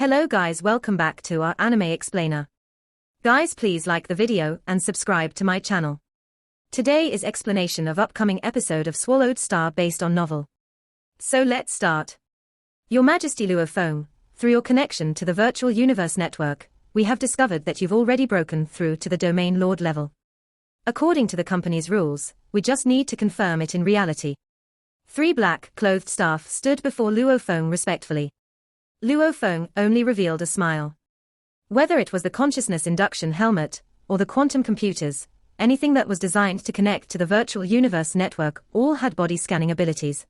Hello guys, welcome back to our anime explainer. Guys, please like the video and subscribe to my channel. Today is explanation of upcoming episode of Swallowed Star based on novel. So let's start. Your Majesty Luo Feng, through your connection to the virtual universe network, we have discovered that you've already broken through to the domain lord level. According to the company's rules, we just need to confirm it in reality. 3 black-clothed staff stood before Luo Feng respectfully. Luo Feng only revealed a smile. Whether it was the consciousness induction helmet, or the quantum computers, anything that was designed to connect to the virtual universe network all had body scanning abilities.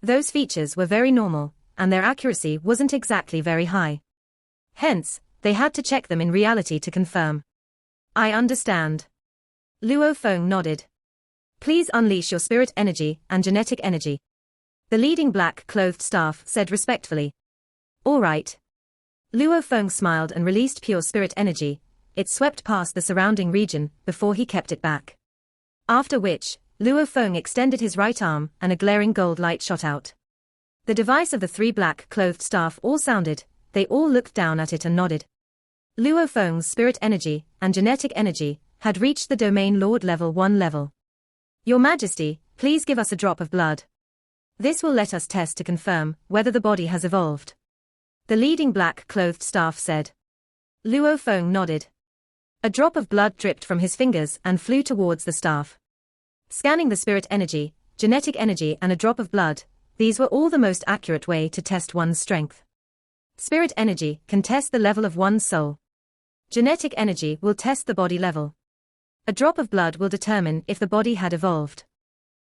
Those features were very normal, and their accuracy wasn't exactly very high. Hence, they had to check them in reality to confirm. I understand. Luo Feng nodded. Please unleash your spirit energy and genetic energy. The leading black-clothed staff said respectfully. All right. Luo Feng smiled and released pure spirit energy. It swept past the surrounding region before he kept it back. After which, Luo Feng extended his right arm and a glaring gold light shot out. The device of the 3 black-clothed staff all sounded, they all looked down at it and nodded. Luo Feng's spirit energy and genetic energy had reached the domain lord level 1 level. Your Majesty, please give us a drop of blood. This will let us test to confirm whether the body has evolved. The leading black-clothed staff said. Luo Feng nodded. A drop of blood dripped from his fingers and flew towards the staff. Scanning the spirit energy, genetic energy and a drop of blood, these were all the most accurate way to test one's strength. Spirit energy can test the level of one's soul. Genetic energy will test the body level. A drop of blood will determine if the body had evolved.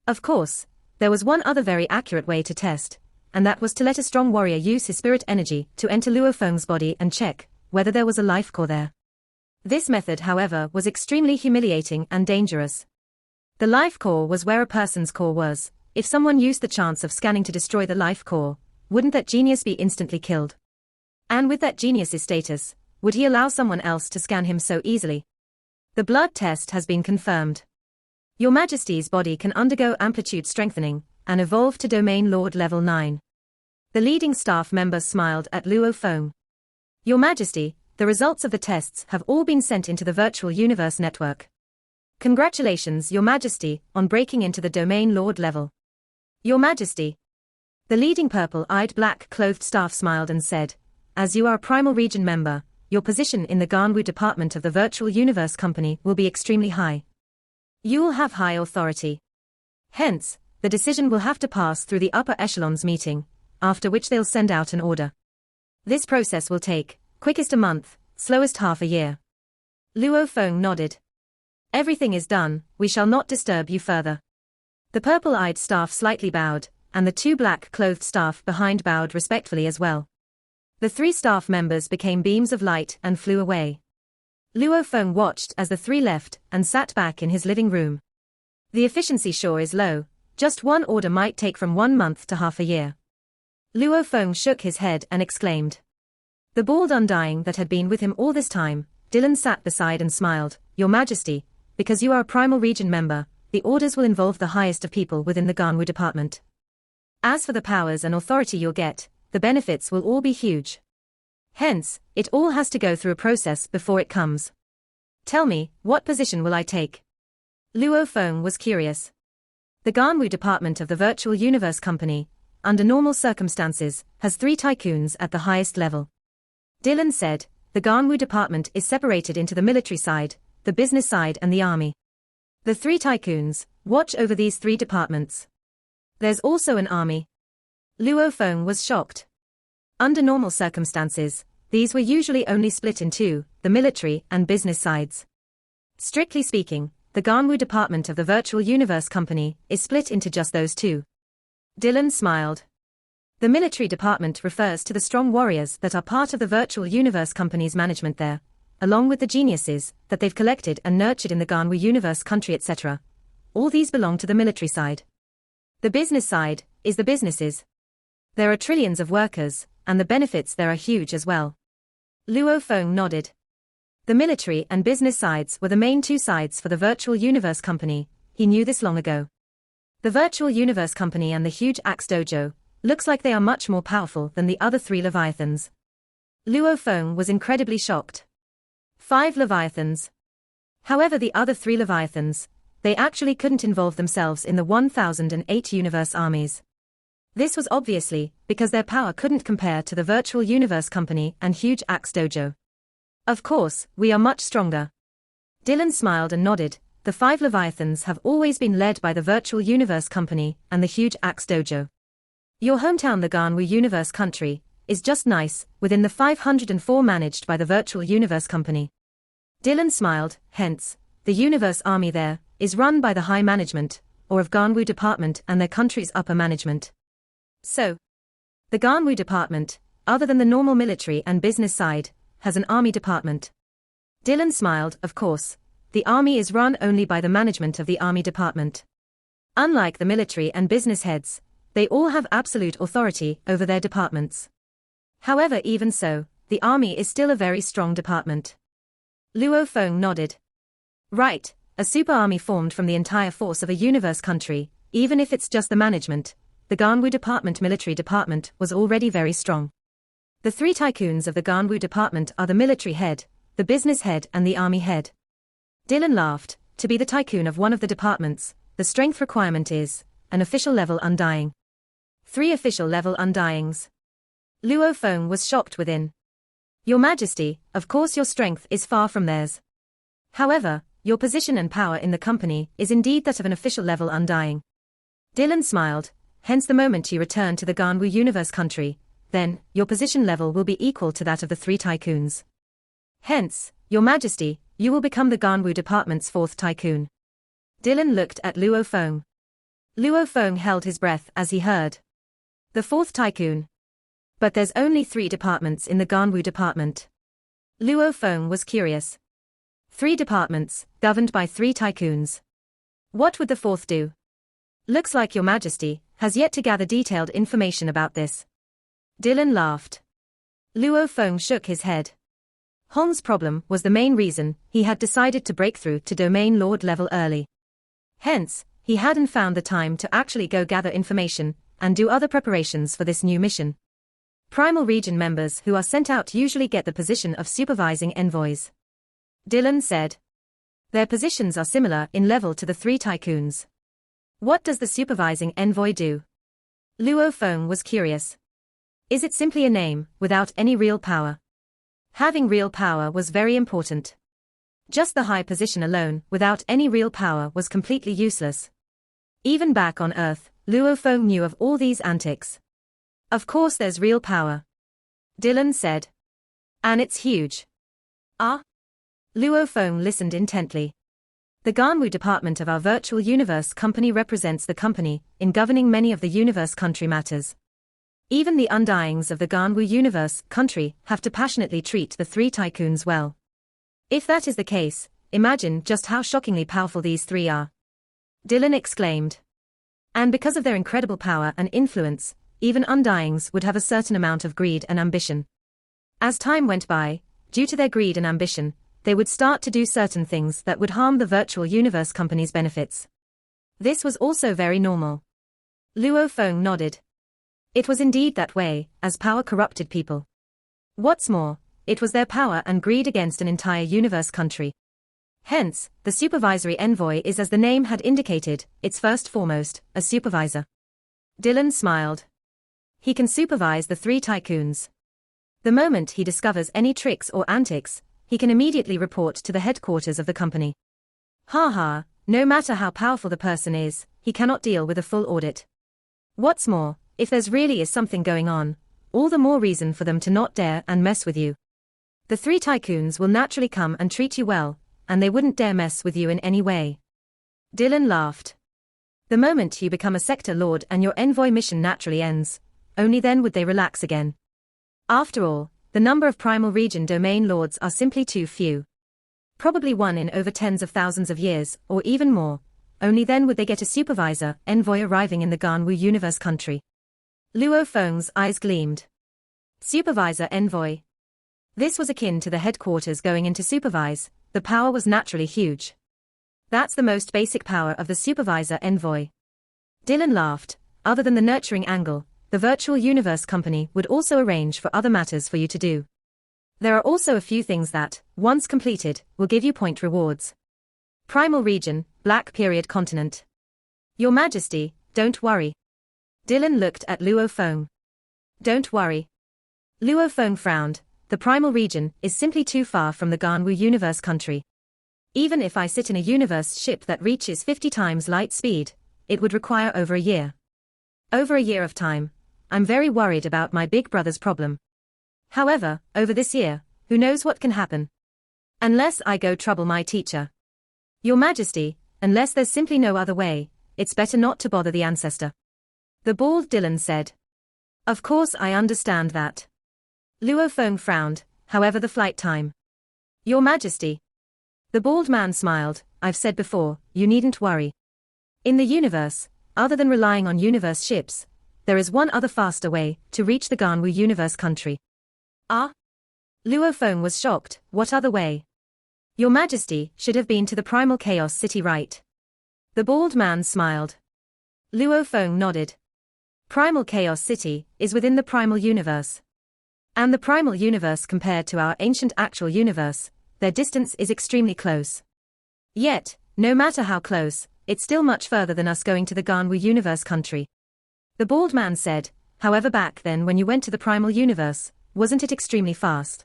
Of course, there was one other very accurate way to test, and that was to let a strong warrior use his spirit energy to enter Luo Feng's body and check whether there was a life core there. This method, however, was extremely humiliating and dangerous. The life core was where a person's core was. If someone used the chance of scanning to destroy the life core, wouldn't that genius be instantly killed? And with that genius's status, would he allow someone else to scan him so easily? The blood test has been confirmed. Your Majesty's body can undergo amplitude strengthening and evolve to domain lord level 9. The leading staff member smiled at Luo Feng. Your Majesty, the results of the tests have all been sent into the virtual universe network. Congratulations, Your Majesty, on breaking into the domain lord level. Your Majesty. The leading purple-eyed black-clothed staff smiled and said, as you are a primal region member, your position in the Ganwu department of the virtual universe company will be extremely high. You will have high authority. Hence, the decision will have to pass through the upper echelons meeting, after which they'll send out an order. This process will take, quickest a month, slowest half a year. Luo Feng nodded. Everything is done, we shall not disturb you further. The purple-eyed staff slightly bowed, and the 2 black-clothed staff behind bowed respectfully as well. The 3 staff members became beams of light and flew away. Luo Feng watched as the 3 left and sat back in his living room. The efficiency sure is low. Just one order might take from 1 month to half a year. Luo Feng shook his head and exclaimed. The bald undying that had been with him all this time, Dylan sat beside and smiled. Your Majesty, because you are a primal region member, the orders will involve the highest of people within the Ganwu department. As for the powers and authority you'll get, the benefits will all be huge. Hence, it all has to go through a process before it comes. Tell me, what position will I take? Luo Feng was curious. The Ganwu department of the virtual universe company, under normal circumstances, has 3 tycoons at the highest level. Dylan said, the Ganwu department is separated into the military side, the business side and the army. The 3 tycoons watch over these 3 departments. There's also an army. Luo Feng was shocked. Under normal circumstances, these were usually only split in 2, the military and business sides. Strictly speaking, the Ganwu department of the virtual universe company is split into just those 2. Dylan smiled. The military department refers to the strong warriors that are part of the virtual universe company's management there, along with the geniuses that they've collected and nurtured in the Ganwu universe country, etc. All these belong to the military side. The business side is the businesses. There are trillions of workers, and the benefits there are huge as well. Luo Feng nodded. The military and business sides were the main 2 sides for the virtual universe company. He knew this long ago. The virtual universe company and the huge axe dojo looks like they are much more powerful than the other 3 leviathans. Luo Feng was incredibly shocked. 5 Leviathans. However, the other 3 Leviathans, they actually couldn't involve themselves in the 1008 universe armies. This was obviously because their power couldn't compare to the Virtual Universe Company and Huge Axe Dojo. Of course, we are much stronger. Dylan smiled and nodded. The 5 Leviathans have always been led by the Virtual Universe Company and the Huge Axe Dojo. Your hometown, the Ganwu Universe Country, is just nice, within the 504 managed by the Virtual Universe Company. Dylan smiled, hence, the Universe Army there is run by the High Management, or of Ganwu Department and their country's upper management. So, the Ganwu Department, other than the normal military and business side, has an army department. Dylan smiled, of course, the army is run only by the management of the army department. Unlike the military and business heads, they all have absolute authority over their departments. However, even so, the army is still a very strong department. Luo Feng nodded. Right, a super army formed from the entire force of a universe country, even if it's just the management. The Ganwu Department military department was already very strong. The 3 tycoons of the Ganwu Department are the military head, the business head and the army head. Dylan laughed. To be the tycoon of one of the departments, the strength requirement is an official level undying. 3 official level undyings. Luo Feng was shocked within. Your Majesty, of course your strength is far from theirs. However, your position and power in the company is indeed that of an official level undying. Dylan smiled, hence the moment you return to the Ganwu Universe Country, then, your position level will be equal to that of the 3 tycoons. Hence, your Majesty, you will become the Ganwu Department's 4th tycoon. Dylan looked at Luo Feng. Luo Feng held his breath as he heard. The 4th tycoon. But there's only 3 departments in the Ganwu Department. Luo Feng was curious. 3 departments, governed by 3 tycoons. What would the 4th do? Looks like your Majesty has yet to gather detailed information about this. Dylan laughed. Luo Feng shook his head. Hong's problem was the main reason he had decided to break through to Domain Lord level early. Hence, he hadn't found the time to actually go gather information and do other preparations for this new mission. Primal Region members who are sent out usually get the position of supervising envoys. Dylan said. Their positions are similar in level to the 3 tycoons. What does the supervising envoy do? Luo Feng was curious. Is it simply a name, without any real power? Having real power was very important. Just the high position alone, without any real power, was completely useless. Even back on Earth, Luo Feng knew of all these antics. Of course there's real power. Dylan said. And it's huge. Ah? Luo Feng listened intently. The Ganwu Department of our Virtual Universe Company represents the company in governing many of the universe country matters. Even the undyings of the Ganwu Universe Country have to passionately treat the 3 tycoons well. If that is the case, imagine just how shockingly powerful these 3 are. Dylan exclaimed. And because of their incredible power and influence, even undyings would have a certain amount of greed and ambition. As time went by, due to their greed and ambition, they would start to do certain things that would harm the Virtual Universe Company's benefits. This was also very normal. Luo Feng nodded. It was indeed that way, as power corrupted people. What's more, it was their power and greed against an entire universe country. Hence, the supervisory envoy is, as the name had indicated, it's first foremost, a supervisor. Dylan smiled. He can supervise the 3 tycoons. The moment he discovers any tricks or antics, he can immediately report to the headquarters of the company. Ha, no matter how powerful the person is, he cannot deal with a full audit. What's more, if there's really is something going on, all the more reason for them to not dare and mess with you. The 3 tycoons will naturally come and treat you well, and they wouldn't dare mess with you in any way. Dylan laughed. The moment you become a sector lord and your envoy mission naturally ends, only then would they relax again. After all, the number of primal region domain lords are simply too few. Probably one in over tens of thousands of years, or even more. Only then would they get a supervisor envoy arriving in the Ganwu Universe Country. Luo Feng's eyes gleamed. Supervisor envoy. This was akin to the headquarters going in to supervise. The power was naturally huge. That's the most basic power of the supervisor envoy. Dylan laughed. Other than the nurturing angle, the Virtual Universe Company would also arrange for other matters for you to do. There are also a few things that, once completed, will give you point rewards. Primal region, Black Period continent. Your Majesty, don't worry. Dylan looked at Luo Feng. Don't worry. Luo Feng frowned. The primal region is simply too far from the Ganwu universe country. Even if I sit in a universe ship that reaches 50 times light speed, it would require over a year. Over a year of time. I'm very worried about my big brother's problem. However, over this year, who knows what can happen? Unless I go trouble my teacher. Your Majesty, unless there's simply no other way, it's better not to bother the ancestor. The bald Dylan said. Of course I understand that. Luo Feng frowned, however the flight time. Your Majesty. The bald man smiled, I've said before, you needn't worry. In the universe, other than relying on universe ships, there is one other faster way to reach the Ganwu universe country. Ah? Luo Feng was shocked, what other way? Your Majesty should have been to the primal chaos city, right? The bald man smiled. Luo Feng nodded. Primal chaos city is within the primal universe. And the primal universe compared to our ancient actual universe, their distance is extremely close. Yet, no matter how close, it's still much further than us going to the Ganwu universe country. The bald man said, however back then when you went to the primal universe, wasn't it extremely fast?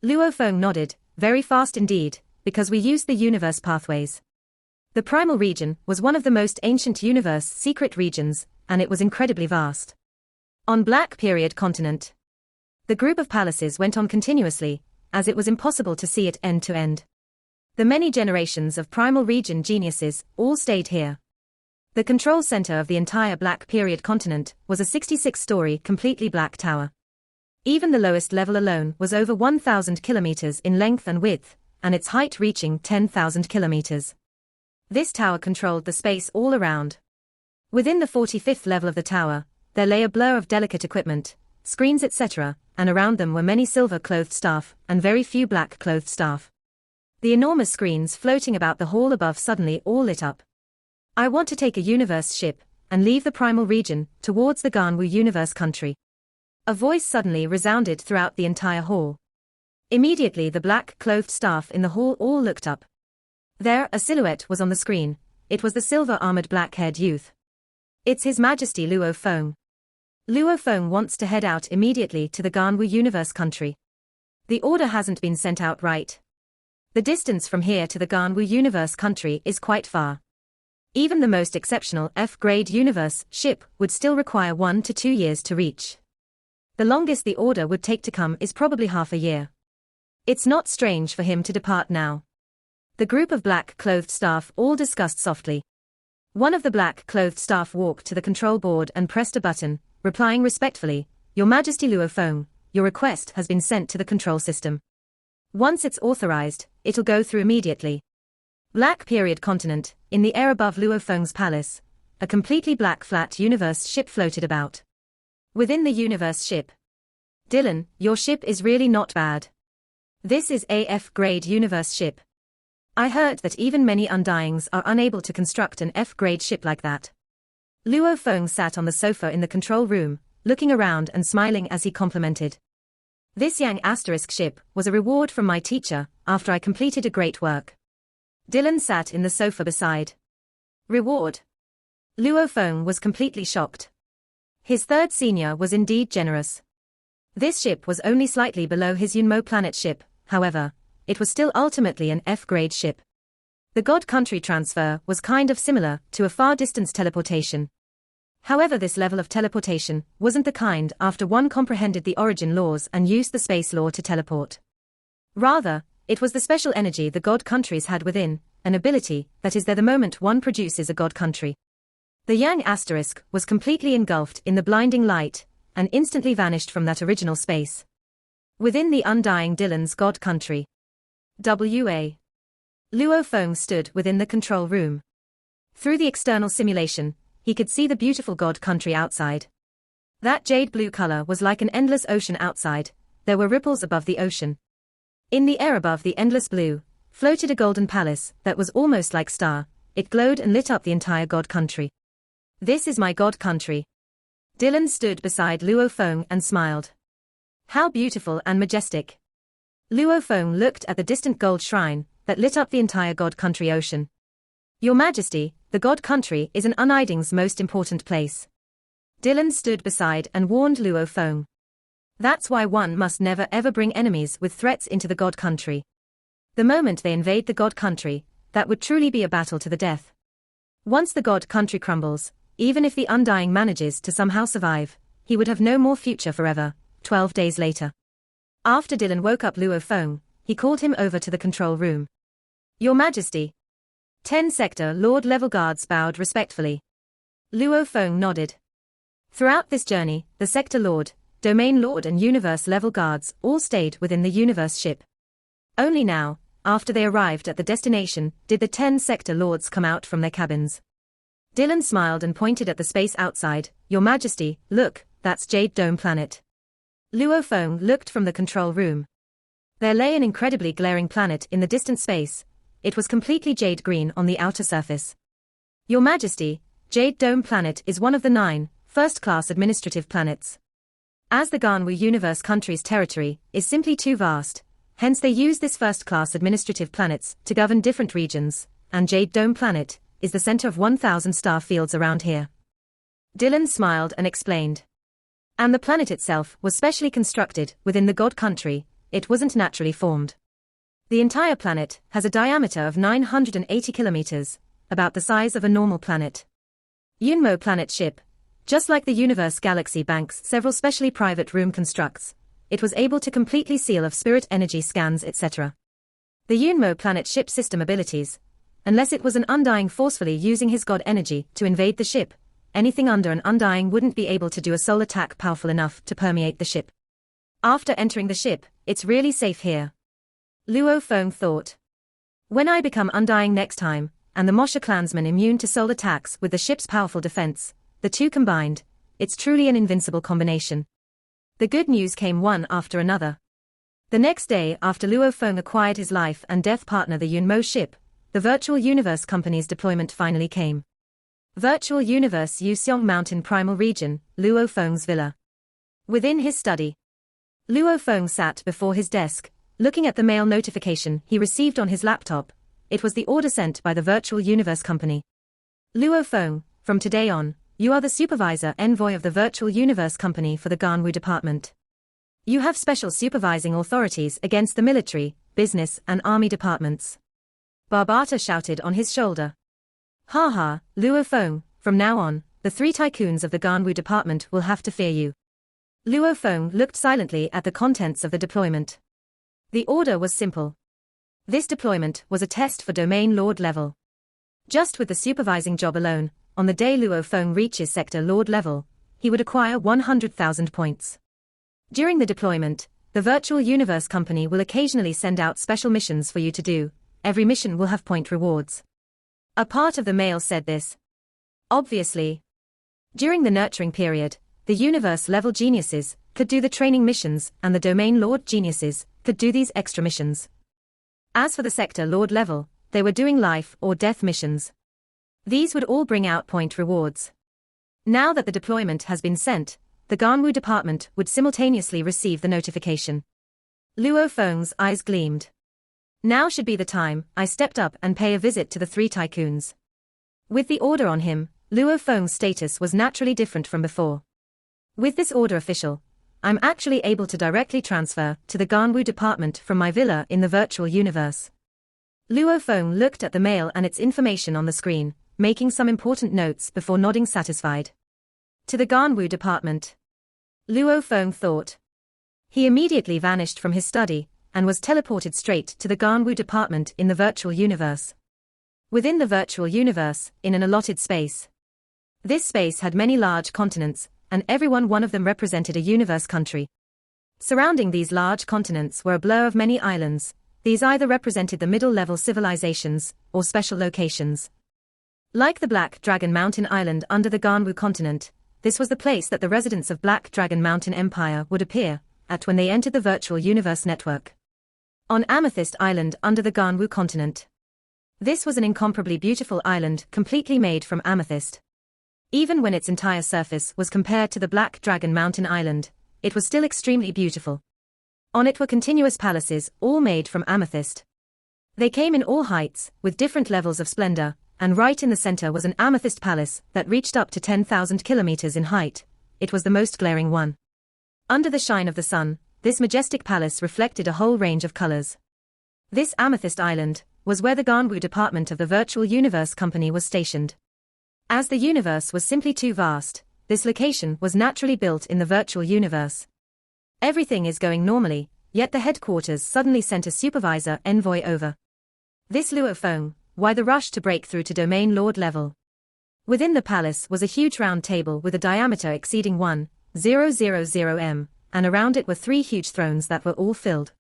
Luo Feng nodded, very fast indeed, because we used the universe pathways. The primal region was one of the most ancient universe secret regions, and it was incredibly vast. On Black Period continent, the group of palaces went on continuously, as it was impossible to see it end to end. The many generations of primal region geniuses all stayed here. The control center of the entire Black Period continent was a 66-story completely black tower. Even the lowest level alone was over 1,000 kilometers in length and width, and its height reaching 10,000 kilometers. This tower controlled the space all around. Within the 45th level of the tower, there lay a blur of delicate equipment, screens etc., and around them were many silver-clothed staff, and very few black-clothed staff. The enormous screens floating about the hall above suddenly all lit up. I want to take a universe ship, and leave the primal region, towards the Ganwu universe country. A voice suddenly resounded throughout the entire hall. Immediately the black-clothed staff in the hall all looked up. There, a silhouette was on the screen. It was the silver-armored black-haired youth. It's His Majesty Luo Feng. Luo Feng wants to head out immediately to the Ganwu universe country. The order hasn't been sent out right. The distance from here to the Ganwu universe country is quite far. Even the most exceptional F-grade universe ship would still require 1 to 2 years to reach. The longest the order would take to come is probably half a year. It's not strange for him to depart now. The group of black-clothed staff all discussed softly. One of the black-clothed staff walked to the control board and pressed a button, replying respectfully, Your Majesty Luo Feng, your request has been sent to the control system. Once it's authorized, it'll go through immediately. Black Period continent, in the air above Luo Feng's palace, a completely black flat universe ship floated about. Within the universe ship. Dylan, your ship is really not bad. This is a F-grade universe ship. I heard that even many Undyings are unable to construct an F-grade ship like that. Luo Feng sat on the sofa in the control room, looking around and smiling as he complimented. This Yang asterisk ship was a reward from my teacher, after I completed a great work. Dylan sat in the sofa beside. Reward? Luo Feng was completely shocked. His third senior was indeed generous. This ship was only slightly below his Yunmo planet ship, however, it was still ultimately an F-grade ship. The God Country transfer was kind of similar to a far-distance teleportation. However, this level of teleportation wasn't the kind after one comprehended the origin laws and used the space law to teleport. Rather, it was the special energy the God Countries had within, an ability that is there the moment one produces a God Country. The Yang asterisk was completely engulfed in the blinding light, and instantly vanished from that original space. Within the undying Dylan's God Country. W.A. Luo Feng stood within the control room. Through the external simulation, he could see the beautiful God Country outside. That jade blue color was like an endless ocean outside, there were ripples above the ocean. In the air above the endless blue, floated a golden palace that was almost like star, it glowed and lit up the entire God Country. This is my God Country. Dylan stood beside Luo Feng and smiled. How beautiful and majestic. Luo Feng looked at the distant gold shrine that lit up the entire God Country ocean. Your Majesty, the God Country is an Uniding's most important place. Dylan stood beside and warned Luo Feng. That's why one must never ever bring enemies with threats into the God Country. The moment they invade the God Country, that would truly be a battle to the death. Once the God Country crumbles, even if the Undying manages to somehow survive, he would have no more future forever. 12 days later. After Dylan woke up Luo Feng, he called him over to the control room. Your Majesty. 10 Sector Lord level guards bowed respectfully. Luo Feng nodded. Throughout this journey, the Sector Lord, Domain Lord and Universe level guards all stayed within the Universe ship. Only now, after they arrived at the destination, did the 10 Sector Lords come out from their cabins. Dylan smiled and pointed at the space outside. Your Majesty, look, that's Jade Dome Planet. Luo Feng looked from the control room. There lay an incredibly glaring planet in the distant space. It was completely jade green on the outer surface. Your Majesty, Jade Dome Planet is one of the 9 first-class administrative planets. As the Ganwu Universe country's territory is simply too vast, hence they use this first-class administrative planets to govern different regions, and Jade Dome Planet is the center of 1,000 star fields around here. Dylan smiled and explained. And the planet itself was specially constructed within the God Country. It wasn't naturally formed. The entire planet has a diameter of 980 kilometers, about the size of a normal planet. Yunmo Planet ship, just like the Universe Galaxy Bank's several specially private room constructs, it was able to completely seal of spirit energy scans etc. The Yunmo Planet ship system abilities, unless it was an Undying forcefully using his God energy to invade the ship, anything under an Undying wouldn't be able to do a soul attack powerful enough to permeate the ship. After entering the ship, it's really safe here. Luo Feng thought. When I become Undying next time, and the Mosha clansmen immune to soul attacks with the ship's powerful defense, the two combined, it's truly an invincible combination. The good news came one after another. The next day after Luo Feng acquired his life and death partner the Yunmo ship, the Virtual Universe Company's deployment finally came. Virtual Universe Yuseong Mountain Primal Region, Luo Feng's villa. Within his study, Luo Feng sat before his desk, looking at the mail notification he received on his laptop. It was the order sent by the Virtual Universe Company. Luo Feng, from today on, you are the supervisor envoy of the Virtual Universe Company for the Ganwu Department. You have special supervising authorities against the military, business and army departments. Barbata shouted on his shoulder. Ha ha, Luo Feng, from now on, the 3 tycoons of the Ganwu Department will have to fear you. Luo Feng looked silently at the contents of the deployment. The order was simple. This deployment was a test for Domain Lord level. Just with the supervising job alone, on the day Luo Feng reaches Sector Lord level, he would acquire 100,000 points. During the deployment, the Virtual Universe Company will occasionally send out special missions for you to do. Every mission will have point rewards. A part of the mail said this. Obviously. During the nurturing period, the universe-level geniuses could do the training missions and the Domain Lord geniuses could do these extra missions. As for the Sector Lord level, they were doing life or death missions. These would all bring out point rewards. Now that the deployment has been sent, the Ganwu Department would simultaneously receive the notification. Luo Feng's eyes gleamed. Now should be the time I stepped up and pay a visit to the 3 tycoons. With the order on him, Luo Feng's status was naturally different from before. With this order official, I'm actually able to directly transfer to the Ganwu Department from my villa in the virtual universe. Luo Feng looked at the mail and its information on the screen, making some important notes before nodding satisfied. To the Ganwu Department. Luo Feng thought. He immediately vanished from his study, and was teleported straight to the Ganwu Department in the virtual universe. Within the virtual universe, in an allotted space. This space had many large continents, and one of them represented a universe country. Surrounding these large continents were a blur of many islands. These either represented the middle-level civilizations, or special locations. Like the Black Dragon Mountain Island under the Ganwu continent, this was the place that the residents of Black Dragon Mountain Empire would appear at when they entered the virtual universe network. On Amethyst Island under the Ganwu continent. This was an incomparably beautiful island completely made from amethyst. Even when its entire surface was compared to the Black Dragon Mountain Island, it was still extremely beautiful. On it were continuous palaces, all made from amethyst. They came in all heights, with different levels of splendor, and right in the center was an amethyst palace that reached up to 10,000 kilometers in height. It was the most glaring one. Under the shine of the sun, this majestic palace reflected a whole range of colors. This amethyst island was where the Ganwu department of the Virtual Universe Company was stationed. As the universe was simply too vast, this location was naturally built in the virtual universe. Everything is going normally, yet the headquarters suddenly sent a supervisor envoy over. This Luo Feng, why the rush to break through to domain lord level? Within the palace was a huge round table with a diameter exceeding 1,000 m, and around it were 3 huge thrones that were all filled.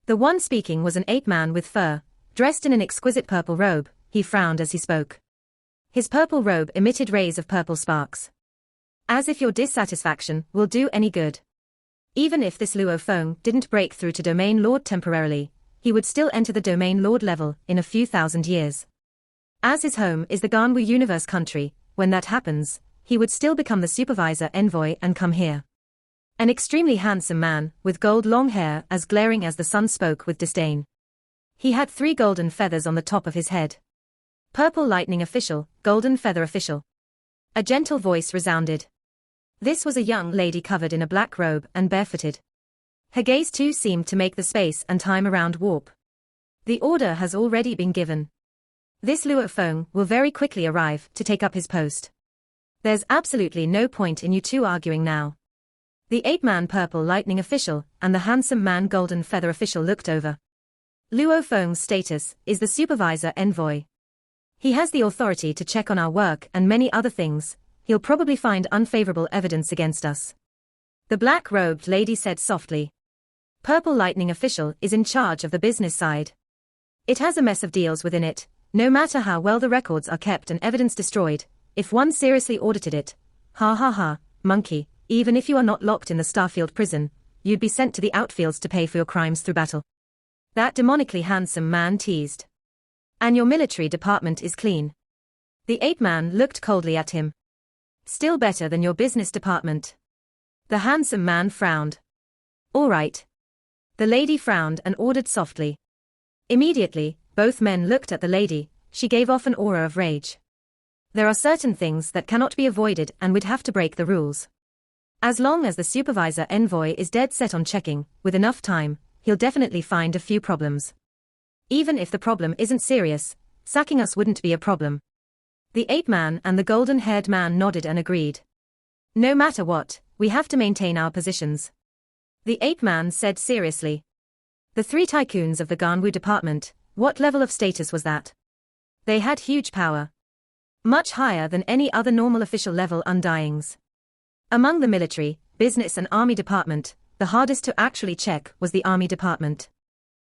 The one speaking was an ape man with fur, dressed in an exquisite purple robe. He frowned as he spoke. His purple robe emitted rays of purple sparks. As if your dissatisfaction will do any good. Even if this Luo Feng didn't break through to domain lord temporarily, he would still enter the domain lord level in a few thousand years. As his home is the Ganwu universe country, when that happens, he would still become the supervisor envoy and come here. An extremely handsome man, with gold long hair as glaring as the sun, spoke with disdain. He had 3 golden feathers on the top of his head. Purple lightning official, golden feather official. A gentle voice resounded. This was a young lady covered in a black robe and barefooted. Her gaze too seemed to make the space and time around warp. The order has already been given. This Luo Feng will very quickly arrive to take up his post. There's absolutely no point in you two arguing now. The ape man purple lightning official and the handsome man golden feather official looked over. Luo Feng's status is the supervisor envoy. He has the authority to check on our work and many other things. He'll probably find unfavorable evidence against us. The black-robed lady said softly. Purple lightning official is in charge of the business side. It has a mess of deals within it. No matter how well the records are kept and evidence destroyed, if one seriously audited it, monkey, even if you are not locked in the Starfield prison, you'd be sent to the outfields to pay for your crimes through battle. That demonically handsome man teased. And your military department is clean. The ape man looked coldly at him. Still better than your business department. The handsome man frowned. All right. The lady frowned and ordered softly. Immediately, both men looked at the lady. She gave off an aura of rage. There are certain things that cannot be avoided and we'd have to break the rules. As long as the supervisor envoy is dead set on checking, with enough time, he'll definitely find a few problems. Even if the problem isn't serious, sacking us wouldn't be a problem. The ape man and the golden-haired man nodded and agreed. No matter what, we have to maintain our positions. The ape man said seriously. The 3 tycoons of the Ganwu department, what level of status was that? They had huge power. Much higher than any other normal official level undyings. Among the military, business and army department, the hardest to actually check was the army department.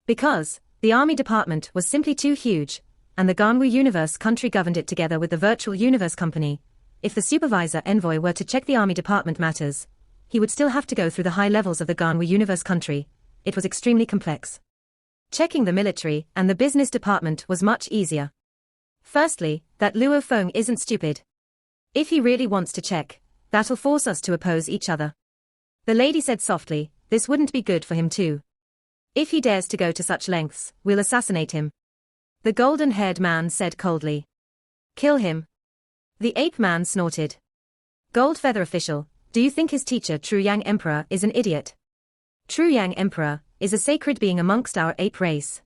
Because the army department was simply too huge, and the Ganwu universe country governed it together with the virtual universe company. If the supervisor envoy were to check the army department matters, he would still have to go through the high levels of the Ganwu universe country. It was extremely complex. Checking the military and the business department was much easier. Firstly, that Luo Feng isn't stupid. If he really wants to check, that'll force us to oppose each other. The lady said softly, this wouldn't be good for him too. If he dares to go to such lengths, we'll assassinate him. The golden-haired man said coldly. Kill him. The ape man snorted. Gold feather official, do you think his teacher True Yang Emperor is an idiot? True Yang Emperor is a sacred being amongst our ape race.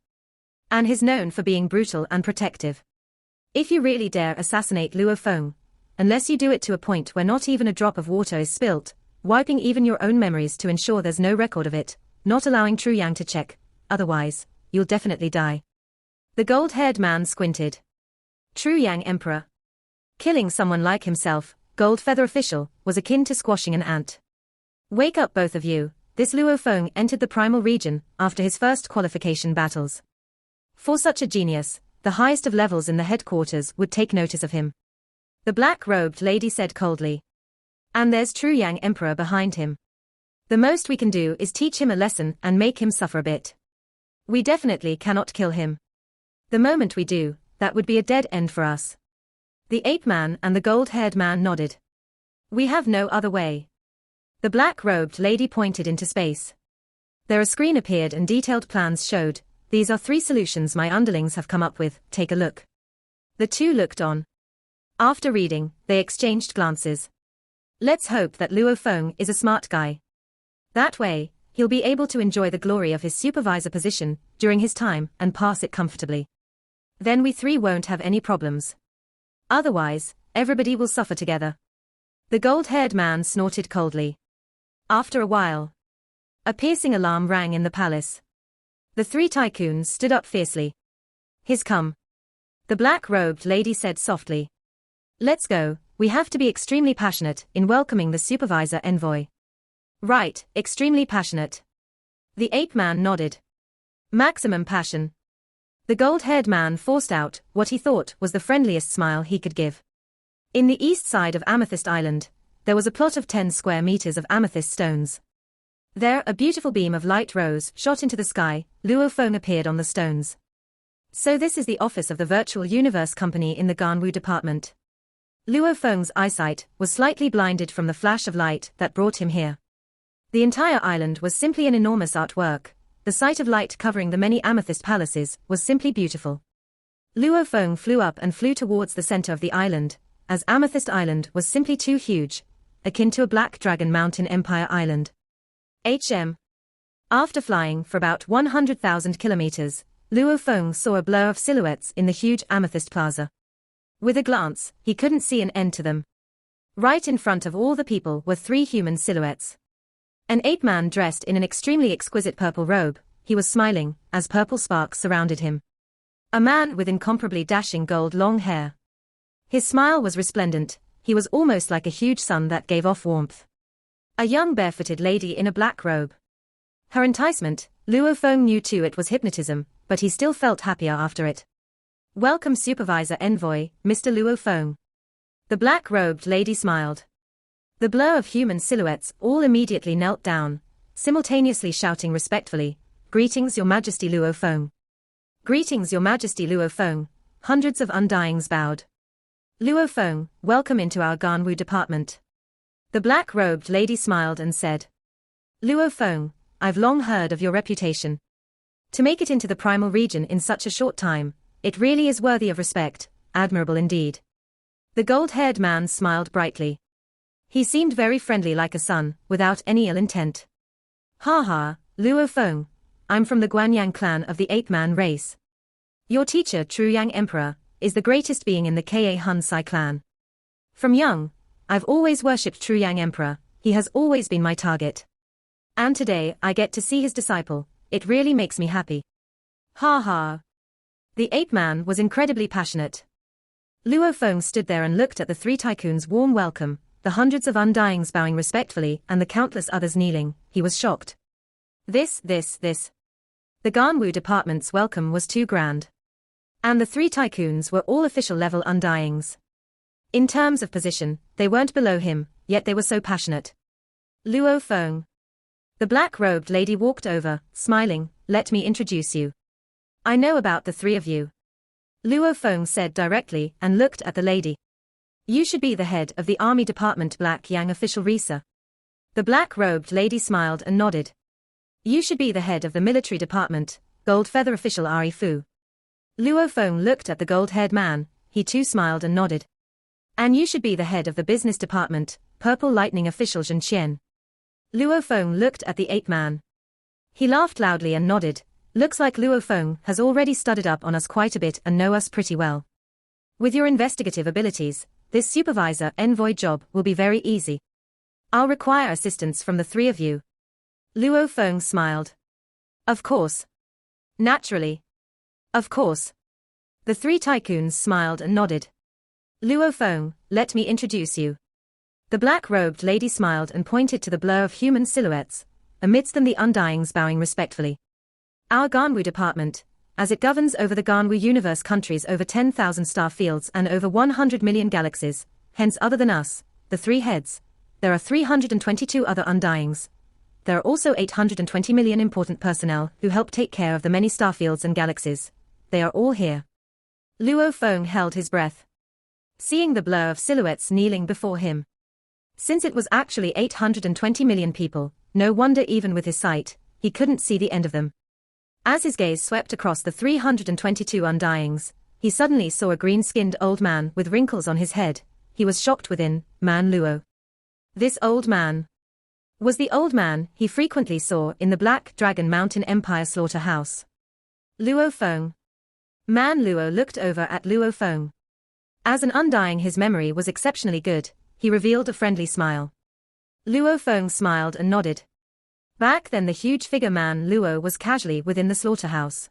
And is known for being brutal and protective. If you really dare assassinate Luo Feng, unless you do it to a point where not even a drop of water is spilt, wiping even your own memories to ensure there's no record of it, not allowing True Yang to check, otherwise, you'll definitely die. The gold-haired man squinted. True Yang Emperor. Killing someone like himself, gold feather official, was akin to squashing an ant. Wake up both of you, this Luo Feng entered the primal region after his first qualification battles. For such a genius, the highest of levels in the headquarters would take notice of him. The black-robed lady said coldly. And there's True Yang Emperor behind him. The most we can do is teach him a lesson and make him suffer a bit. We definitely cannot kill him. The moment we do, that would be a dead end for us. The ape man and the gold-haired man nodded. We have no other way. The black-robed lady pointed into space. There a screen appeared and detailed plans showed. These are 3 solutions my underlings have come up with, take a look. The 2 looked on. After reading, they exchanged glances. Let's hope that Luo Feng is a smart guy. That way, he'll be able to enjoy the glory of his supervisor position during his time and pass it comfortably. Then we 3 won't have any problems. Otherwise, everybody will suffer together. The gold-haired man snorted coldly. After a while, a piercing alarm rang in the palace. The 3 tycoons stood up fiercely. He's come. The black-robed lady said softly. Let's go, we have to be extremely passionate in welcoming the supervisor envoy. Right, extremely passionate. The ape man nodded. Maximum passion. The gold-haired man forced out what he thought was the friendliest smile he could give. In the east side of Amethyst Island, there was a plot of 10 square meters of amethyst stones. There, a beautiful beam of light rose shot into the sky. Luo Feng appeared on the stones. So this is the office of the Virtual Universe Company in the Ganwu department. Luo Feng's eyesight was slightly blinded from the flash of light that brought him here. The entire island was simply an enormous artwork. The sight of light covering the many amethyst palaces was simply beautiful. Luo Feng flew up and flew towards the center of the island, as Amethyst Island was simply too huge, akin to a Black Dragon Mountain Empire Island. After flying for about 100,000 kilometers, Luo Feng saw a blur of silhouettes in the huge Amethyst Plaza. With a glance, he couldn't see an end to them. Right in front of all the people were 3 human silhouettes. An ape man dressed in an extremely exquisite purple robe, he was smiling, as purple sparks surrounded him. A man with incomparably dashing gold long hair. His smile was resplendent, he was almost like a huge sun that gave off warmth. A young barefooted lady in a black robe. Her enticement, Luo Feng knew too it was hypnotism, but he still felt happier after it. Welcome Supervisor Envoy, Mr. Luo Feng. The black-robed lady smiled. The blur of human silhouettes all immediately knelt down, simultaneously shouting respectfully, Greetings Your Majesty Luo Feng. Greetings Your Majesty Luo Feng. Hundreds of undyings bowed. Luo Feng, welcome into our Ganwu department. The black-robed lady smiled and said. Luo Feng, I've long heard of your reputation. To make it into the primal region in such a short time, it really is worthy of respect, admirable indeed. The gold-haired man smiled brightly. He seemed very friendly like a son, without any ill intent. Ha ha, Luo Feng, I'm from the Guanyang clan of the ape-man race. Your teacher Truyang Emperor is the greatest being in the Ka Hun Sai clan. From young, I've always worshipped Truyang Emperor, he has always been my target. And today I get to see his disciple, it really makes me happy. Ha ha. The ape-man was incredibly passionate. Luo Feng stood there and looked at the 3 tycoons' warm welcome, the hundreds of undyings bowing respectfully and the countless others kneeling. He was shocked. This. The Ganwu department's welcome was too grand. And the 3 tycoons were all official-level undyings. In terms of position, they weren't below him, yet they were so passionate. Luo Feng. The black-robed lady walked over, smiling, let me introduce you. I know about the 3 of you. Luo Feng said directly and looked at the lady. You should be the head of the Army Department Black Yang official Risa. The black-robed lady smiled and nodded. You should be the head of the Military Department, Gold Feather official Ari Fu. Luo Feng looked at the gold-haired man, he too smiled and nodded. And you should be the head of the Business Department, Purple Lightning official Zhen Qian. Luo Feng looked at the ape-man. He laughed loudly and nodded. Looks like Luo Feng has already studied up on us quite a bit and know us pretty well. With your investigative abilities, this supervisor envoy job will be very easy. I'll require assistance from the 3 of you. Luo Feng smiled. Of course. Naturally. Of course. The 3 tycoons smiled and nodded. Luo Feng, let me introduce you. The black-robed lady smiled and pointed to the blur of human silhouettes, amidst them the undyings bowing respectfully. Our Ganwu department, as it governs over the Ganwu universe countries over 10,000 star fields and over 100 million galaxies, hence other than us, the 3 heads, there are 322 other undyings. There are also 820 million important personnel who help take care of the many star fields and galaxies. They are all here. Luo Feng held his breath, seeing the blur of silhouettes kneeling before him. Since it was actually 820 million people, no wonder even with his sight, he couldn't see the end of them. As his gaze swept across the 322 undyings, he suddenly saw a green-skinned old man with wrinkles on his head. He was shocked within, Man Luo. This old man was the old man he frequently saw in the Black Dragon Mountain Empire slaughterhouse. Luo Feng. Man Luo looked over at Luo Feng. As an undying, his memory was exceptionally good. He revealed a friendly smile. Luo Feng smiled and nodded. Back then the huge figure Man Luo was casually within the slaughterhouse.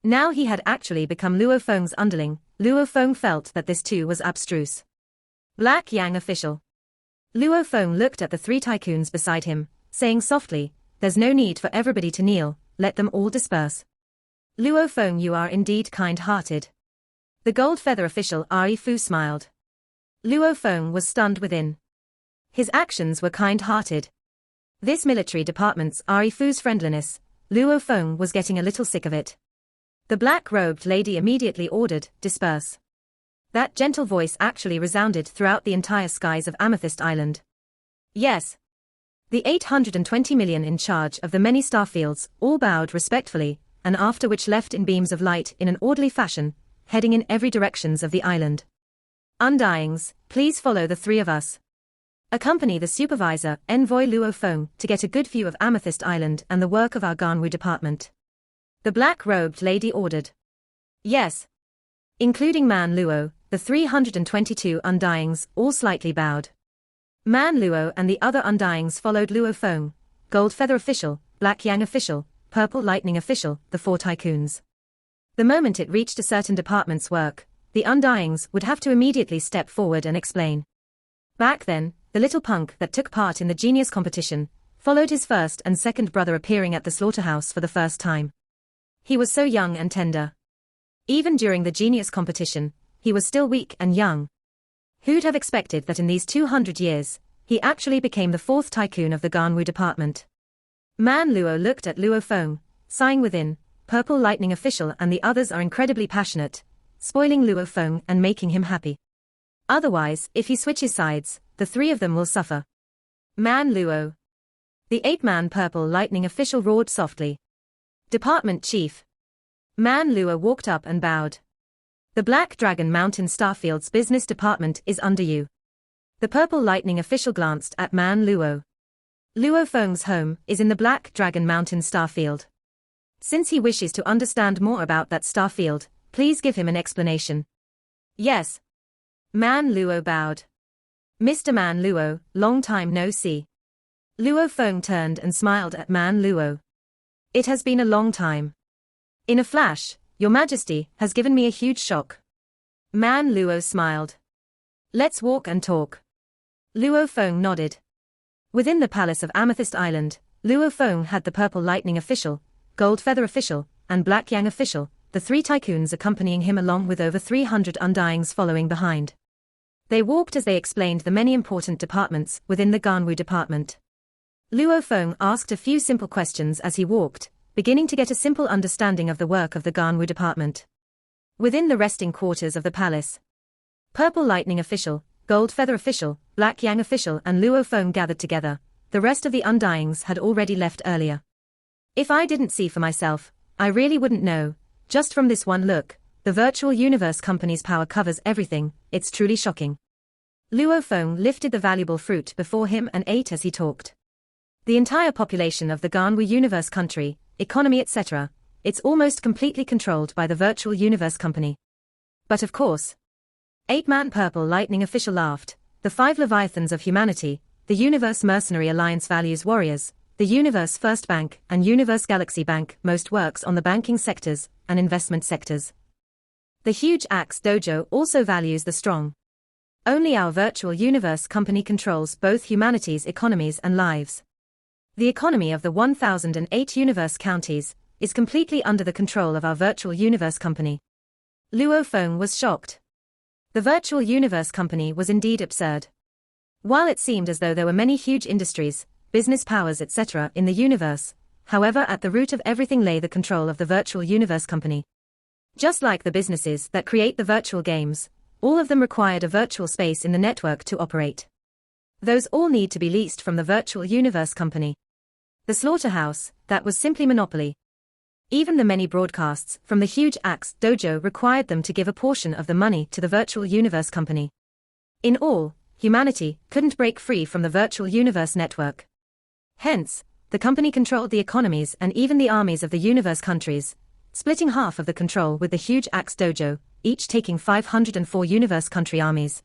Now he had actually become Luo Feng's underling. Luo Feng felt that this too was abstruse. Black Yang official. Luo Feng looked at the three tycoons beside him, saying softly, "There's no need for everybody to kneel, let them all disperse." Luo Feng, you are indeed kind-hearted. The gold feather official Ari Fu smiled. Luo Feng was stunned within. His actions were kind-hearted. This military department's Ari Fu's friendliness, Luo Feng was getting a little sick of it. The black-robed lady immediately ordered, "Disperse." That gentle voice actually resounded throughout the entire skies of Amethyst Island. Yes. The 820 million in charge of the many starfields all bowed respectfully, and after which left in beams of light in an orderly fashion, heading in every directions of the island. Undyings, please follow the three of us. Accompany the supervisor, Envoy Luo Feng, to get a good view of Amethyst Island and the work of our Ganwu department. The black-robed lady ordered. Yes. Including Man Luo, the 322 undyings all slightly bowed. Man Luo and the other undyings followed Luo Feng, Gold Feather official, Black Yang official, Purple Lightning official, the four tycoons. The moment it reached a certain department's work, the undyings would have to immediately step forward and explain. Back then, the little punk that took part in the genius competition followed his first and second brother appearing at the slaughterhouse for the first time. He was so young and tender. Even during the genius competition, he was still weak and young. Who'd have expected that in these 200 years, he actually became the fourth tycoon of the Ganwu department? Man Luo looked at Luo Feng, sighing within, Purple Lightning official and the others are incredibly passionate, spoiling Luo Feng and making him happy. Otherwise, if he switches sides, the three of them will suffer. Man Luo. The 8-man Purple Lightning official roared softly. Department Chief. Man Luo walked up and bowed. The Black Dragon Mountain Starfield's business department is under you. The Purple Lightning official glanced at Man Luo. Luo Feng's home is in the Black Dragon Mountain Starfield. Since he wishes to understand more about that starfield, please give him an explanation. Yes. Man Luo bowed. Mr. Man Luo, long time no see. Luo Feng turned and smiled at Man Luo. It has been a long time. In a flash, Your Majesty has given me a huge shock. Man Luo smiled. Let's walk and talk. Luo Feng nodded. Within the palace of Amethyst Island, Luo Feng had the Purple Lightning official, Gold Feather official, and Black Yang official, the three tycoons accompanying him along with over 300 undyings following behind. They walked as they explained the many important departments within the Ganwu department. Luo Feng asked a few simple questions as he walked, beginning to get a simple understanding of the work of the Ganwu department. Within the resting quarters of the palace, Purple Lightning official, Gold Feather official, Black Yang official and Luo Feng gathered together. The rest of the undyings had already left earlier. If I didn't see for myself, I really wouldn't know. Just from this one look, the virtual universe company's power covers everything. It's truly shocking. Luo Feng lifted the valuable fruit before him and ate as he talked. The entire population of the Ganwu universe country, economy etc., it's almost completely controlled by the virtual universe company. But of course, 8-man Purple Lightning official laughed. The 5 Leviathans of humanity, the Universe Mercenary Alliance values warriors, the Universe First Bank and Universe Galaxy Bank most works on the banking sectors and investment sectors. The huge Axe Dojo also values the strong. Only our virtual universe company controls both humanity's economies and lives. The economy of the 1008 universe counties is completely under the control of our virtual universe company. Luo Feng was shocked. The virtual universe company was indeed absurd. While it seemed as though there were many huge industries, business powers etc. in the universe, however at the root of everything lay the control of the virtual universe company. Just like the businesses that create the virtual games, all of them required a virtual space in the network to operate. Those all need to be leased from the virtual universe company. The slaughterhouse, that was simply monopoly. Even the many broadcasts from the huge Axe dojo required them to give a portion of the money to the virtual universe company. In all, humanity couldn't break free from the virtual universe network. Hence, the company controlled the economies and even the armies of the universe countries, splitting half of the control with the huge Axe dojo, each taking 504 universe country armies.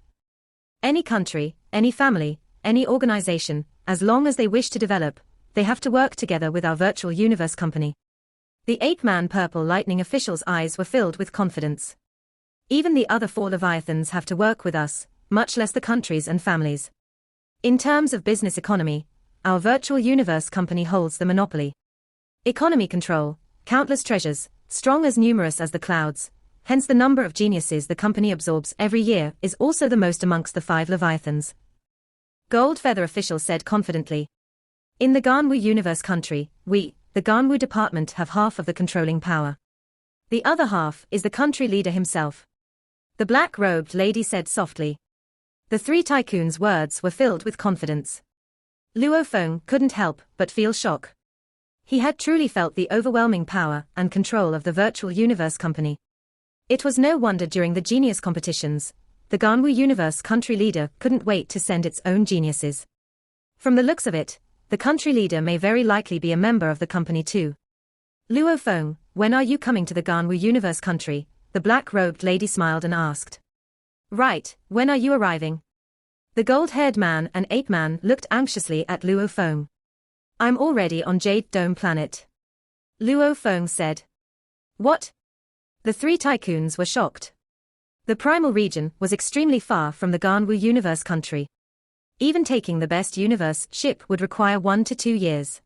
Any country, any family, any organization, as long as they wish to develop, they have to work together with our virtual universe company. The ape-man purple lightning official's eyes were filled with confidence. Even the other 4 Leviathans have to work with us, much less the countries and families. In terms of business economy, our virtual universe company holds the monopoly. Economy control, countless treasures, strong as numerous as the clouds, hence the number of geniuses the company absorbs every year is also the most amongst the 5 Leviathans. Gold Feather official said confidently. In the Ganwu universe country, we, the Ganwu department, have half of the controlling power. The other half is the country leader himself. The black-robed lady said softly. The 3 tycoons' words were filled with confidence. Luo Feng couldn't help but feel shock. He had truly felt the overwhelming power and control of the virtual universe company. It was no wonder during the genius competitions, the Ganwu universe country leader couldn't wait to send its own geniuses. From the looks of it, the country leader may very likely be a member of the company too. Luo Feng, when are you coming to the Ganwu universe country? The black-robed lady smiled and asked. Right, when are you arriving? The gold-haired man and ape-man looked anxiously at Luo Feng. I'm already on Jade Dome planet. Luo Feng said. What? The 3 tycoons were shocked. The primal region was extremely far from the Ganwu universe country. Even taking the best universe ship would require 1 to 2 years.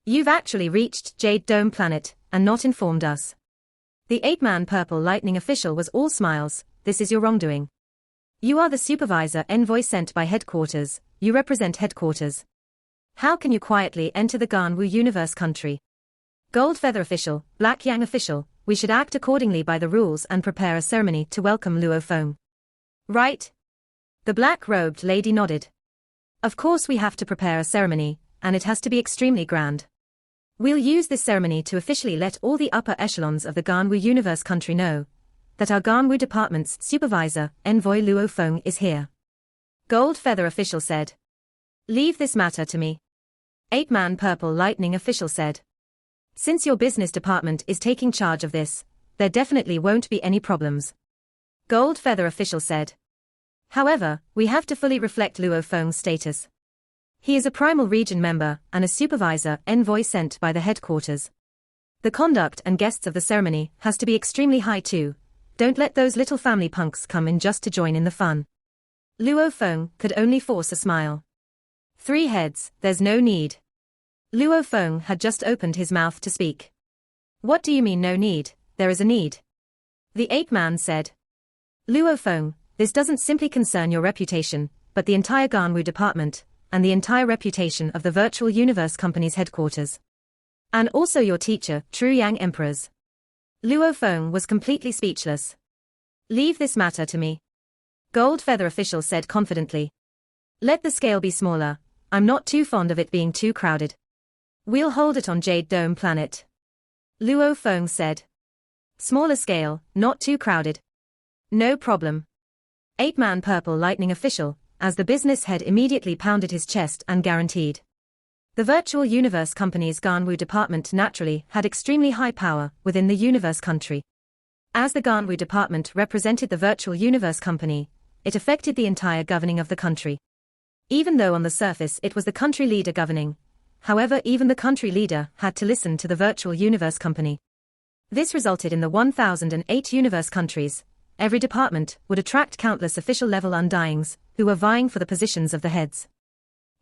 You've actually reached Jade Dome planet, and not informed us. The ape-man purple lightning official was all smiles. This is your wrongdoing. You are the supervisor envoy sent by headquarters, you represent headquarters. How can you quietly enter the Ganwu universe country? Gold Feather official, Black Yang official, we should act accordingly by the rules and prepare a ceremony to welcome Luo Feng. Right? The black-robed lady nodded. Of course we have to prepare a ceremony, and it has to be extremely grand. We'll use this ceremony to officially let all the upper echelons of the Ganwu universe country know that our Ganwu department's supervisor, envoy Luo Feng, is here. Gold Feather official said. Leave this matter to me. Ape-man purple lightning official said. Since your business department is taking charge of this, there definitely won't be any problems. Gold Feather official said. However, we have to fully reflect Luo Feng's status. He is a primal region member and a supervisor envoy sent by the headquarters. The conduct and guests of the ceremony has to be extremely high too. Don't let those little family punks come in just to join in the fun. Luo Feng could only force a smile. 3 heads, there's no need. Luo Feng had just opened his mouth to speak. What do you mean no need? There is a need. The ape-man said. Luo Feng, this doesn't simply concern your reputation, but the entire Ganwu department, and the entire reputation of the virtual universe company's headquarters. And also your teacher, True Yang Emperors. Luo Feng was completely speechless. Leave this matter to me. Gold Feather official said confidently. Let the scale be smaller, I'm not too fond of it being too crowded. We'll hold it on Jade Dome planet. Luo Feng said. Smaller scale, not too crowded. No problem. Ape-man purple lightning official, as the business head immediately pounded his chest and guaranteed. The virtual universe company's Ganwu department naturally had extremely high power within the universe country. As the Ganwu department represented the virtual universe company, it affected the entire governing of the country. Even though on the surface it was the country leader governing, however even the country leader had to listen to the virtual universe company. This resulted in the 1008 universe countries. Every department would attract countless official-level undyings, who were vying for the positions of the heads.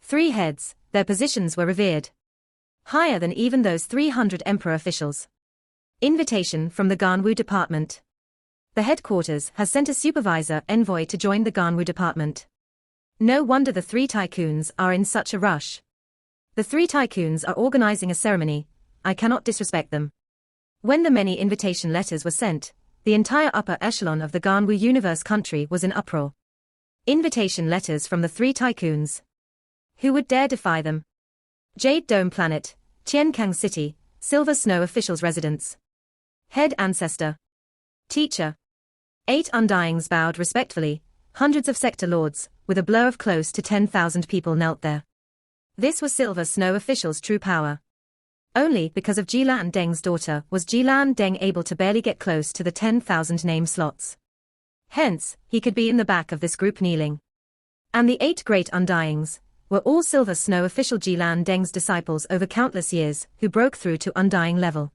3 heads, their positions were revered. Higher than even those 300 emperor officials. Invitation from the Ganwu department. The headquarters has sent a supervisor envoy to join the Ganwu department. No wonder the 3 tycoons are in such a rush. The 3 tycoons are organizing a ceremony, I cannot disrespect them. When the many invitation letters were sent, the entire upper echelon of the Ganwu universe country was in uproar. Invitation letters from the 3 tycoons. Who would dare defy them? Jade Dome planet, Kang City, Silver Snow Officials' residence. Head ancestor. Teacher. 8 undyings bowed respectfully, hundreds of sector lords, with a blur of close to 10,000 people knelt there. This was Silver Snow Officials' true power. Only because of Jilan Deng's daughter was Jilan Deng able to barely get close to the 10,000 name slots. Hence, he could be in the back of this group kneeling. And the 8 great undyings were all Silver Snow Official Jilan Deng's disciples over countless years who broke through to undying level.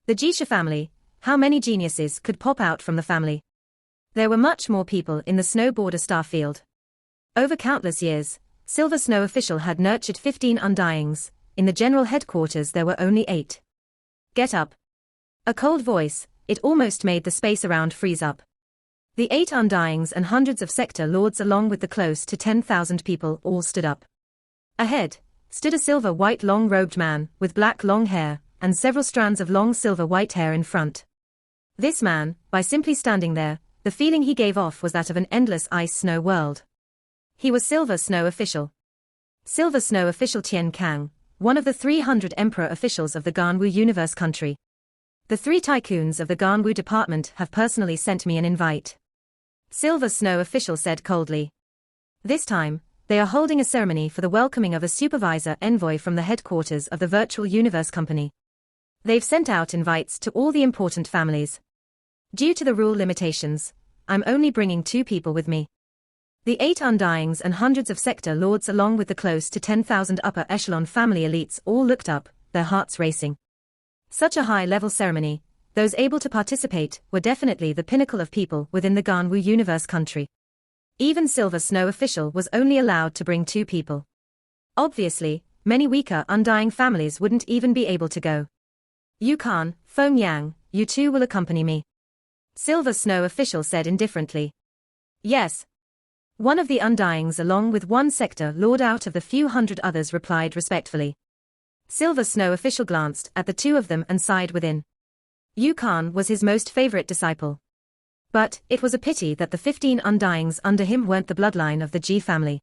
The Jisha family, how many geniuses could pop out from the family? There were much more people in the Snow Border star field. Over countless years, Silver Snow Official had nurtured 15 undyings. In the general headquarters there were only 8. Get up. A cold voice, it almost made the space around freeze up. The 8 undyings and hundreds of sector lords along with the close to 10,000 people all stood up. Ahead stood a silver-white long-robed man with black long hair and several strands of long silver-white hair in front. This man, by simply standing there, the feeling he gave off was that of an endless ice-snow world. He was Silver Snow Official. Silver Snow Official Tian Kang, one of the 300 emperor officials of the Ganwu Universe country. The 3 tycoons of the Ganwu department have personally sent me an invite. Silver Snow Official said coldly. This time, they are holding a ceremony for the welcoming of a supervisor envoy from the headquarters of the Virtual Universe Company. They've sent out invites to all the important families. Due to the rule limitations, I'm only bringing 2 people with me. The 8 undyings and hundreds of sector lords along with the close to 10,000 upper echelon family elites all looked up, their hearts racing. Such a high-level ceremony, those able to participate were definitely the pinnacle of people within the Ganwu Universe country. Even Silver Snow Official was only allowed to bring 2 people. Obviously, many weaker undying families wouldn't even be able to go. Yukon, Feng Yang, you 2 will accompany me. Silver Snow Official said indifferently. Yes. One of the undyings along with 1 sector lord out of the few hundred others replied respectfully. Silver Snow Official glanced at the 2 of them and sighed within. Yukon was his most favorite disciple. But it was a pity that the 15 undyings under him weren't the bloodline of the Ji family.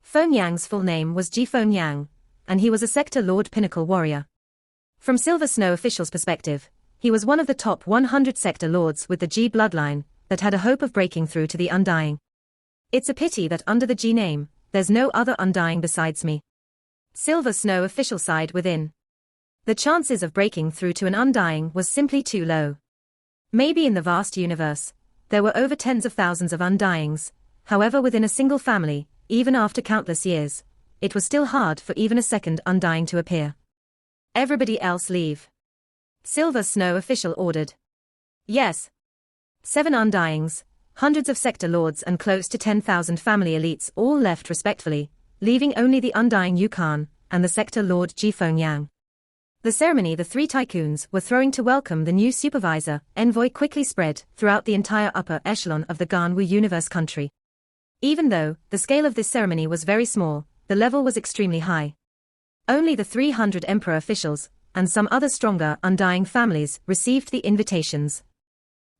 Feng Yang's full name was Ji Feng Yang, and he was a sector lord pinnacle warrior. From Silver Snow Official's perspective, he was one of the top 100 sector lords with the Ji bloodline that had a hope of breaking through to the undying. It's a pity that under the Ji name, there's no other undying besides me. Silver Snow Official sighed within. The chances of breaking through to an undying was simply too low. Maybe in the vast universe, there were over tens of thousands of undyings, however within a single family, even after countless years, it was still hard for even a second undying to appear. Everybody else leave. Silver Snow Official ordered. Yes. 7 undyings, hundreds of sector lords and close to 10,000 family elites all left respectfully, leaving only the undying Yukon and the sector lord Ji Feng Yang. The ceremony the 3 tycoons were throwing to welcome the new supervisor envoy quickly spread throughout the entire upper echelon of the Ganwu Universe country. Even though the scale of this ceremony was very small, the level was extremely high. Only the 300 emperor officials and some other stronger undying families received the invitations.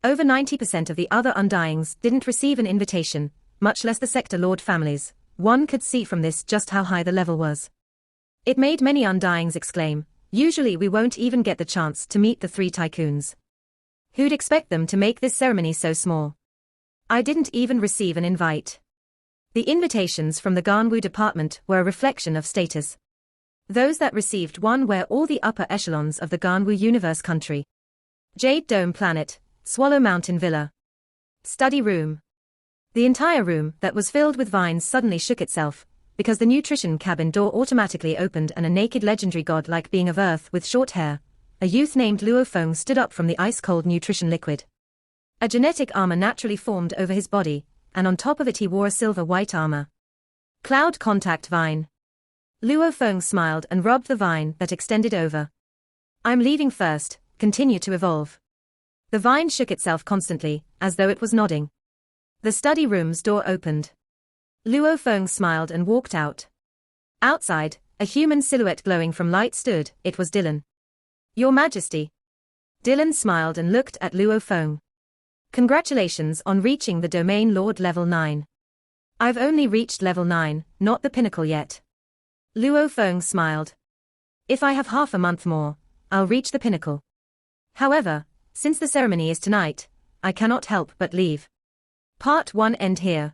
Over 90% of the other undyings didn't receive an invitation, much less the sector lord families. One could see from this just how high the level was. It made many undyings exclaim, usually we won't even get the chance to meet the 3 tycoons. Who'd expect them to make this ceremony so small? I didn't even receive an invite. The invitations from the Ganwu department were a reflection of status. Those that received one were all the upper echelons of the Ganwu Universe country. Jade Dome Planet, Swallow Mountain Villa. Study room. The entire room that was filled with vines suddenly shook itself, because the nutrition cabin door automatically opened and a naked legendary god-like being of earth with short hair, a youth named Luo Feng stood up from the ice-cold nutrition liquid. A genetic armor naturally formed over his body, and on top of it he wore a silver-white armor. Cloud contact vine. Luo Feng smiled and rubbed the vine that extended over. I'm leaving first, continue to evolve. The vine shook itself constantly, as though it was nodding. The study room's door opened. Luo Feng smiled and walked out. Outside, a human silhouette glowing from light stood. It was Dylan. Your Majesty. Dylan smiled and looked at Luo Feng. Congratulations on reaching the Domain Lord level 9. I've only reached level 9, not the pinnacle yet. Luo Feng smiled. If I have half a month more, I'll reach the pinnacle. However, since the ceremony is tonight, I cannot help but leave. Part 1 end here.